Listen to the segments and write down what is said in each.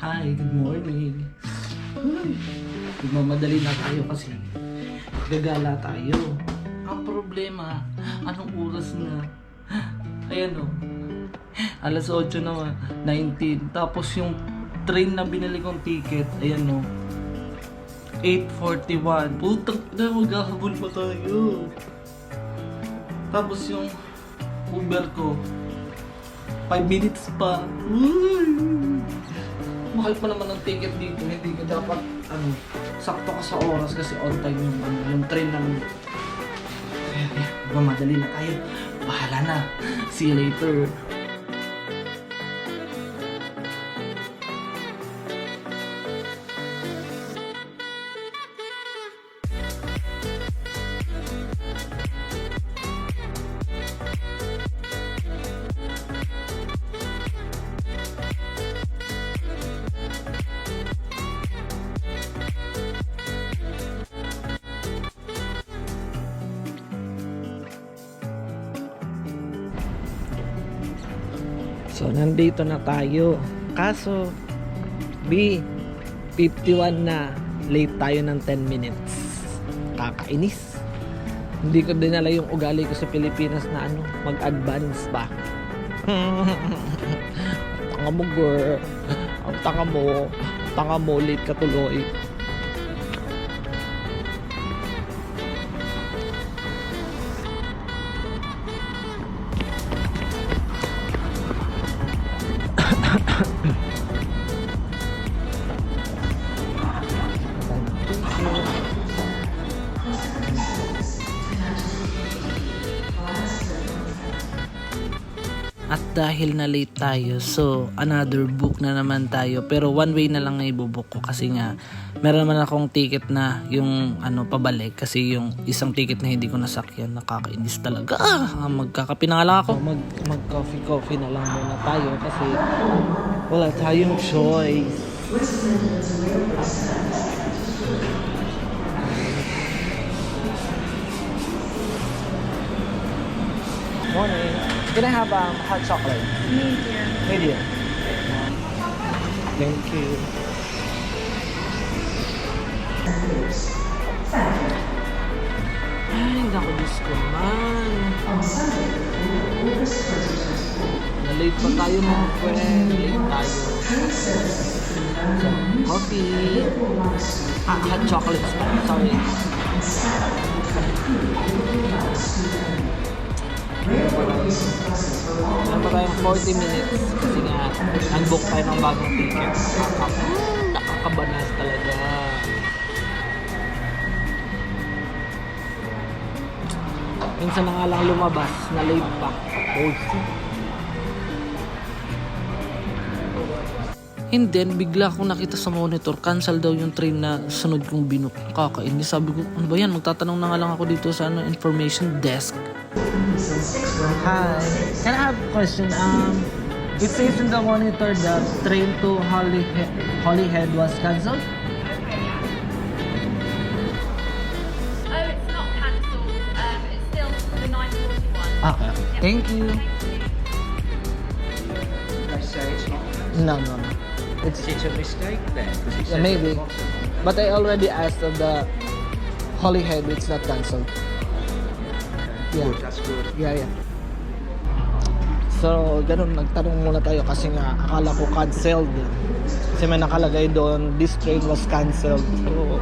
Hi, good morning. Ay, magmamadali na tayo kasi gagala tayo. Ang problema, anong oras na? Ayan o. Alas 8 na 19. Tapos yung train na binili kong ticket, ayan o. 8:41. Putang na, maghahabol pa tayo. Tapos yung Uber ko, 5 minutes pa. Mahal pa naman ng ticket dito. Hindi ka dapat sakto ka sa oras kasi on time yung train naman. Kaya mamadali na tayo. Bahala na. See you later. So, nandito na tayo. Kaso, B51 na. Late tayo ng 10 minutes. Kakainis. Hindi ko dinala yung ugali ko sa Pilipinas na mag-advance ba. Tanga mo, girl. Ang tanga mo. Tanga mo, late ka tuloy. At dahil na late tayo, so another book na naman tayo. Pero one way na lang na ibubook ko kasi nga meron naman akong ticket na yung pabalik kasi yung isang ticket na hindi ko nasakyan, nakakainis talaga. Magkakape na nga lang ako. Mag-coffee na lang muna tayo kasi wala tayong choice. Morning. Can I have hot chocolate? Medium. Thank you. Ay, naku, Diyos ko man. Na-late pa tayo mga friend. Late tayo. So, coffee. Hot chocolate. Sorry. Meron pa tayong 40 minutes kasi nga unbook tayo ng bagong ticket. Nakakabanas talaga. Minsan na nga lang lumabas, na late pa. And then, bigla akong nakita sa monitor, cancel daw yung train na sunod kong binook. Kakainis. Sabi ko, ano ba yan? Magtatanong na nga lang ako dito sa information desk. Hi. Can I have a question? It says in the monitor that train to Holyhead was cancelled. Oh, it's not cancelled. It's still the 9:41. Okay. Thank you. They say it's not. No. It's a mistake then. Yeah, maybe. But I already asked of the Holyhead, it's not cancelled. Yeah. Good, that's good. Yeah. So, ganun, nagtanong muna tayo kasi nga akala ko cancelled. Kasi may nakalagay doon, this train was cancelled. So,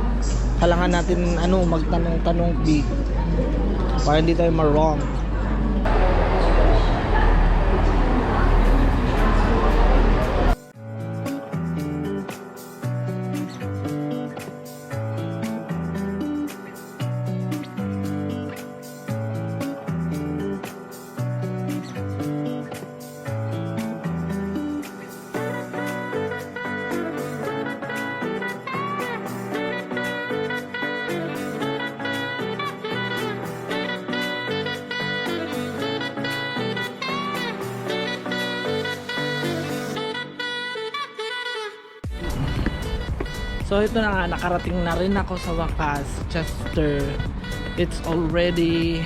kailangan natin magtanong-tanong big para hindi tayo ma-wrong. So ito na nga, nakarating na rin ako sa wakas, Chester. It's already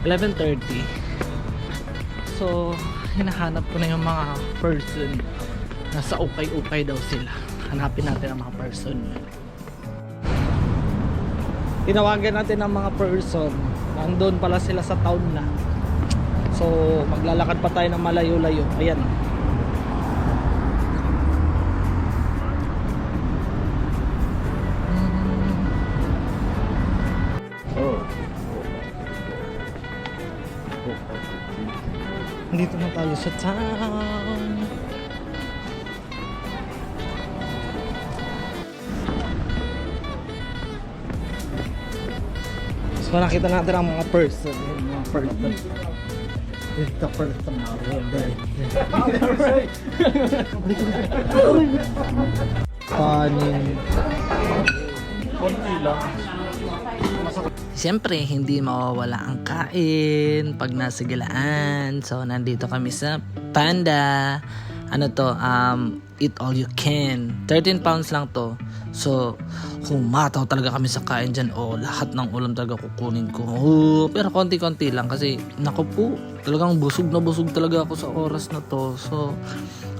11:30. So hinahanap ko na yung mga person Nasa ukay-ukay daw sila. Hanapin natin ang mga person. Tinawagan natin ang mga person. Nandun pala sila sa town na. So maglalakad pa tayo ng malayo-layo. Ayan. Dito na tayo sa town. So nakita natin ang mga person. Yung mga person. Dito person na. Kanin. Konti lang. Siyempre, hindi mawawala ang kain pag nasa galaan. So, nandito kami sa Panda. Ano to? Eat all you can. 13 pounds lang to. So, humataw talaga kami sa kain dyan. Lahat ng ulam talaga kukunin ko. Pero konti-konti lang kasi, naku po, talagang busog na busog talaga ako sa oras na to. So,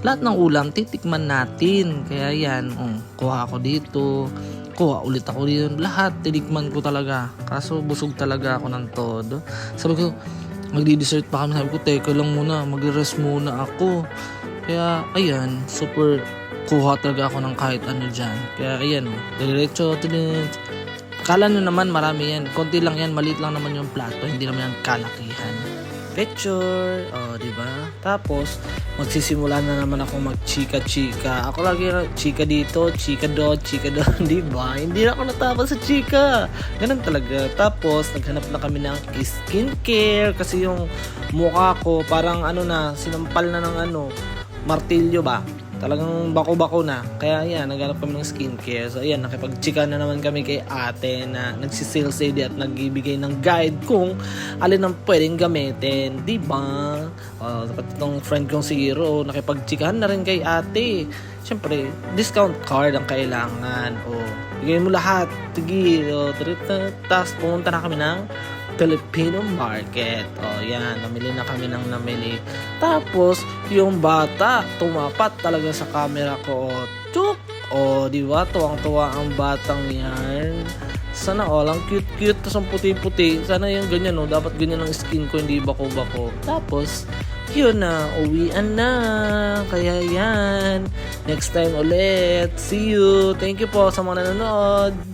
lahat ng ulam, titikman natin. Kaya yan, kuha ako dito. Kuha ulit ako dito. Lahat, tinikman ko talaga. Kaso busog talaga ako ng todo. Sabi ko, magdi-dessert pa kami. Sabi ko, teka lang muna, mag-rest muna ako. Kaya, ayan, super kuha talaga ako ng kahit ano dyan. Kaya, ayan, diretso. Kala nyo naman, marami yan. Konti lang yan, maliit lang naman yung plato. Hindi naman yan kalakihan. Picture, diba? Tapos, magsisimula na naman ako mag-chika-chika. Ako lagi chika dito, chika doon, diba? Hindi na ako natapos sa chika. Ganun talaga. Tapos, naghanap na kami ng skincare kasi yung mukha ko parang sinampal na ng martilyo ba? Talagang bako-bako na. Kaya yan, naghanap kami ng skincare. So ayan, nakipag-chika na naman kami kay ate na nagsisales lady at nagbibigay ng guide kung alin ang pwedeng gamitin. Diba? Dapat itong friend kong si Hiro, nakipag-chikahan na rin kay ate. Siyempre, discount card ang kailangan. Bigay mo lahat. Sige. Tapos pumunta na kami ng Filipino market. Yan, namili na kami ng namili. Tapos, yung bata, tumapat talaga sa camera ko. Chuk! Diba? Tuwang-tuwa ang batang yan. Sana ang cute-cute, tas ang puti-puti. Sana yung ganyan, dapat ganyan ang skin ko, hindi bako-bako. Tapos, yun na, uwian na. Kaya yan. Next time ulit. See you. Thank you po sa mga nanonood.